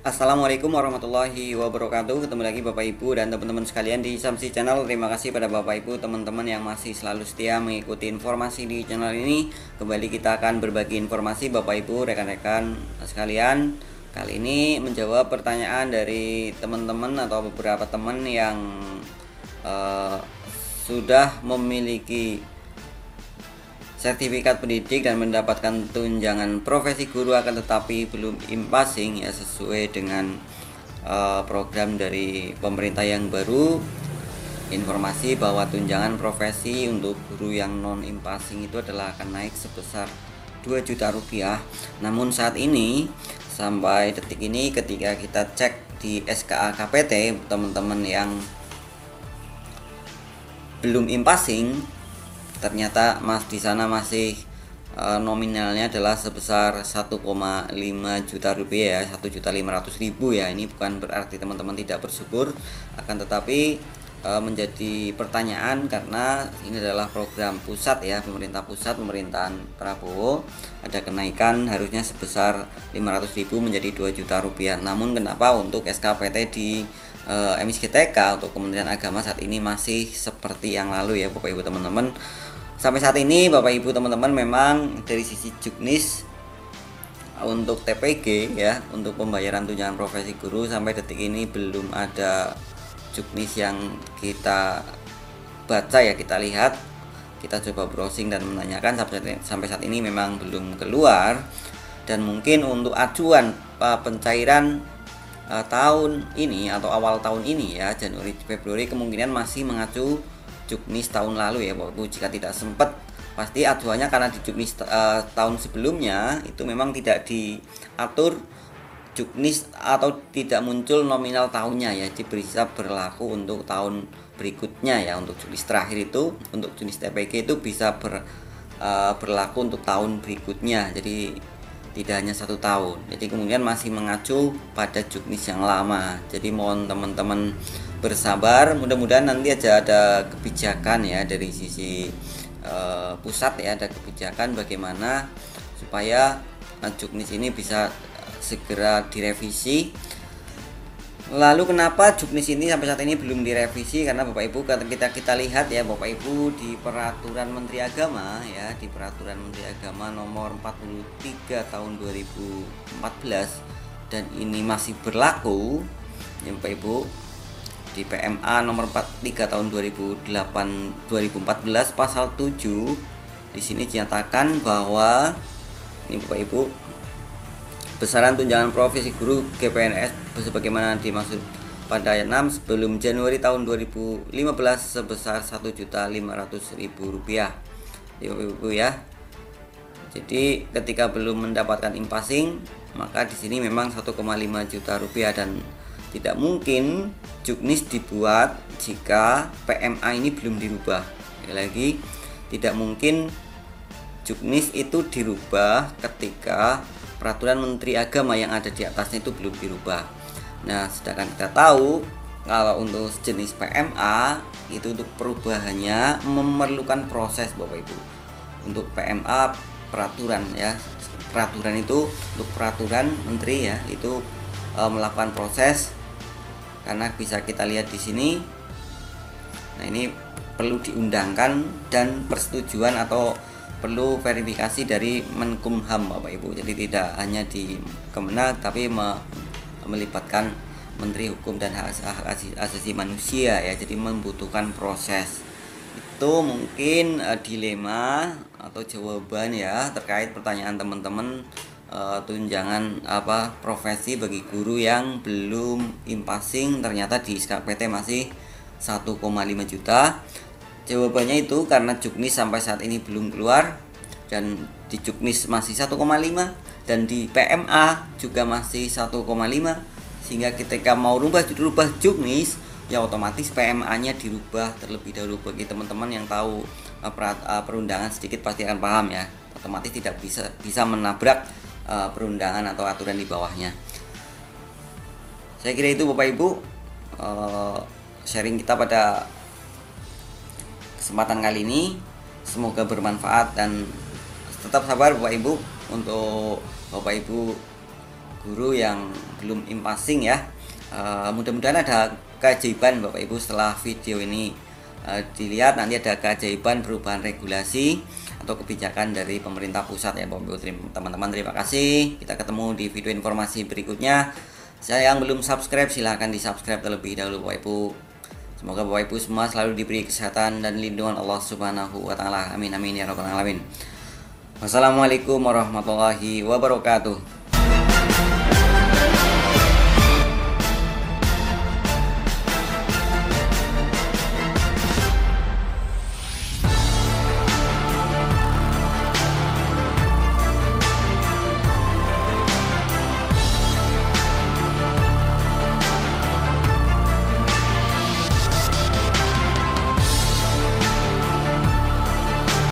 Assalamualaikum warahmatullahi wabarakatuh. Ketemu lagi Bapak Ibu dan teman-teman sekalian di Samsi Channel. Terima kasih pada Bapak Ibu teman-teman yang masih selalu setia mengikuti informasi di channel ini. Kembali kita akan berbagi informasi Bapak Ibu, rekan-rekan sekalian. Kali ini menjawab pertanyaan dari teman-teman atau beberapa teman yang sudah memiliki sertifikat pendidik dan mendapatkan tunjangan profesi guru, akan tetapi belum impasing ya, sesuai dengan program dari pemerintah yang baru. Informasi bahwa tunjangan profesi untuk guru yang non impasing itu adalah akan naik sebesar 2 juta rupiah. Namun saat ini sampai detik ini ketika kita cek di SKA KPT, teman-teman yang belum impasing, ternyata di sana masih nominalnya adalah sebesar 1,5 juta rupiah ya, 1.500.000 ya. Ini bukan berarti teman-teman tidak bersyukur, akan tetapi menjadi pertanyaan karena ini adalah program pusat ya, pemerintah pusat, pemerintahan Prabowo, ada kenaikan harusnya sebesar 500.000 menjadi 2 juta rupiah. Namun kenapa untuk SKPT di MISGTK untuk Kementerian Agama saat ini masih seperti yang lalu ya Bapak Ibu teman-teman. Sampai saat ini Bapak Ibu teman-teman, memang dari sisi juknis untuk TPG ya, untuk pembayaran tunjangan profesi guru sampai detik ini belum ada juknis yang kita baca ya, kita lihat, kita coba browsing dan menanyakan, sampai saat ini memang belum keluar. Dan mungkin untuk acuan pencairan tahun ini atau awal tahun ini ya, Januari Februari, kemungkinan masih mengacu juknis tahun lalu ya Bapak Ibu. Jika tidak sempat, pasti aduannya karena di juknis tahun sebelumnya itu memang tidak diatur juknis atau tidak muncul nominal tahunnya ya, jadi bisa berlaku untuk tahun berikutnya ya. Untuk juknis terakhir itu, untuk juknis TPG itu bisa berlaku untuk tahun berikutnya, jadi tidak hanya 1 tahun. Jadi kemudian masih mengacu pada juknis yang lama. Jadi mohon teman-teman bersabar, mudah-mudahan nanti aja ada kebijakan ya dari sisi pusat ya, ada kebijakan bagaimana supaya juknis ini bisa segera direvisi. Lalu kenapa juknis ini sampai saat ini belum direvisi? Karena Bapak Ibu, kita lihat ya Bapak Ibu, di peraturan Menteri Agama ya, di peraturan Menteri Agama nomor 43 tahun 2014, dan ini masih berlaku ya Bapak Ibu. Di PMA nomor 43 tahun 2014 pasal 7, di sini dinyatakan bahwa ini Bapak Ibu, besaran tunjangan profesi guru GPNS sebagaimana dimaksud pada ayat 6 sebelum Januari tahun 2015 sebesar 1.500.000 rupiah ya Bapak Ibu ya. Jadi ketika belum mendapatkan impasing, maka di sini memang 1,5 juta rupiah, dan tidak mungkin juknis dibuat jika PMA ini belum dirubah. Sekali lagi, tidak mungkin juknis itu dirubah ketika peraturan Menteri Agama yang ada di atasnya itu belum dirubah. Nah, sedangkan kita tahu kalau untuk jenis PMA itu untuk perubahannya memerlukan proses Bapak Ibu. Untuk PMA peraturan ya, peraturan itu untuk peraturan menteri ya, itu melakukan proses, karena bisa kita lihat di sini. Nah, ini perlu diundangkan dan persetujuan atau perlu verifikasi dari Menkumham Bapak Ibu. Jadi tidak hanya di Kemenag, tapi melibatkan Menteri Hukum dan Hak Asasi Manusia ya. Jadi membutuhkan proses. Itu mungkin dilema atau jawaban ya terkait pertanyaan teman-teman, tunjangan profesi bagi guru yang belum impasing, ternyata di SKPT masih 1,5 juta. Jawabannya itu karena juknis sampai saat ini belum keluar, dan di juknis masih 1,5, dan di PMA juga masih 1,5, sehingga ketika mau rubah juknis ya otomatis PMA-nya dirubah terlebih dahulu. Bagi teman-teman yang tahu perundangan sedikit pasti akan paham ya, otomatis tidak bisa menabrak perundangan atau aturan di bawahnya. Saya kira itu Bapak Ibu sharing kita pada kesempatan kali ini. Semoga bermanfaat dan tetap sabar Bapak Ibu. Untuk Bapak Ibu guru yang belum impasing ya. Mudah-mudahan ada keajaiban Bapak Ibu setelah video ini dilihat, nanti ada keajaiban perubahan regulasi atau kebijakan dari pemerintah pusat ya Bapak Ibu. Teman-teman terima kasih, kita ketemu di video informasi berikutnya. Saya yang belum subscribe silahkan di subscribe terlebih dahulu Bapak Ibu. Semoga Bapak Ibu semua selalu diberi kesehatan dan lindungan Allah Subhanahu wa taala. Amin amin ya rabbal alamin. Wassalamualaikum warahmatullahi wabarakatuh.